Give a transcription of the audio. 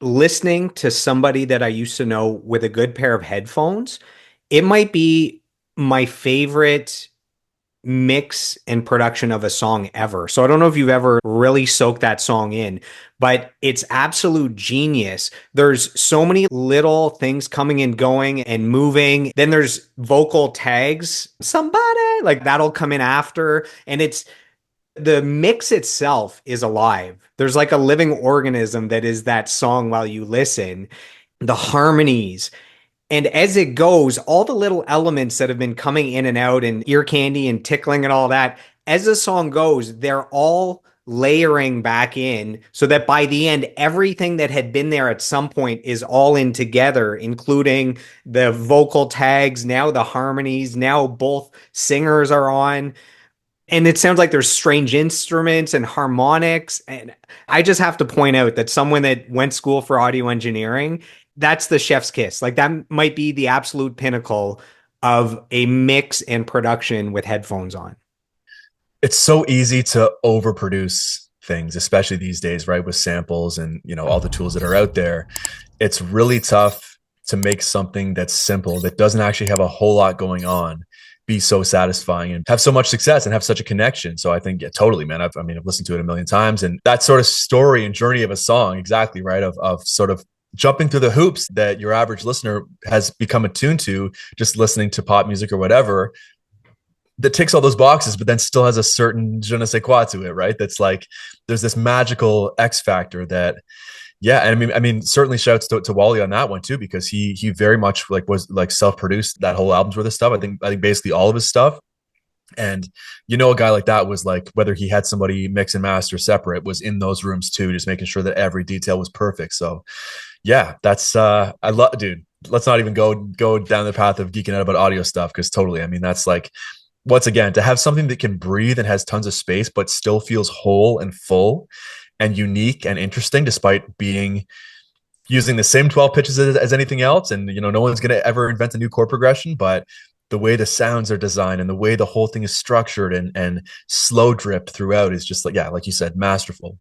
listening to somebody that I used to know with a good pair of headphones, it might be my favorite mix and production of a song ever. So I don't know if you've ever really soaked that song in, but it's absolute genius. There's so many little things coming and going and moving. Then there's vocal tags, somebody like that'll come in after. And it's the mix itself is alive. There's like a living organism that is that song while you listen. The harmonies, and as it goes, all the little elements that have been coming in and out and ear candy and tickling and all that, as the song goes, they're all layering back in so that by the end, everything that had been there at some point is all in together, including the vocal tags, now the harmonies, now both singers are on. And it sounds like there's strange instruments and harmonics. And I just have to point out that someone that went school for audio engineering, that's the chef's kiss. Like that might be the absolute pinnacle of a mix and production with headphones on. It's so easy to overproduce things, especially these days, right? With samples and, all the tools that are out there. It's really tough to make something that's simple, that doesn't actually have a whole lot going on, be so satisfying and have so much success and have such a connection. So I think, yeah, totally, man. I've listened to it a million times, and that sort of story and journey of a song, exactly right, of sort of jumping through the hoops that your average listener has become attuned to just listening to pop music or whatever, that ticks all those boxes, but then still has a certain je ne sais quoi to it, right? That's like there's this magical X factor that, yeah. And I mean, certainly shouts to Wally on that one too, because he very much like was like self-produced that whole album's worth of stuff. I think basically all of his stuff. And a guy like that was like, whether he had somebody mix and master separate, was in those rooms too, just making sure that every detail was perfect. So yeah, that's I love, dude. Let's not even go down the path of geeking out about audio stuff, because totally, I mean, that's like, once again, to have something that can breathe and has tons of space but still feels whole and full and unique and interesting, despite being using the same 12 pitches as anything else. And no one's going to ever invent a new chord progression, but the way the sounds are designed and the way the whole thing is structured and slow dripped throughout is just like, yeah, like you said, masterful.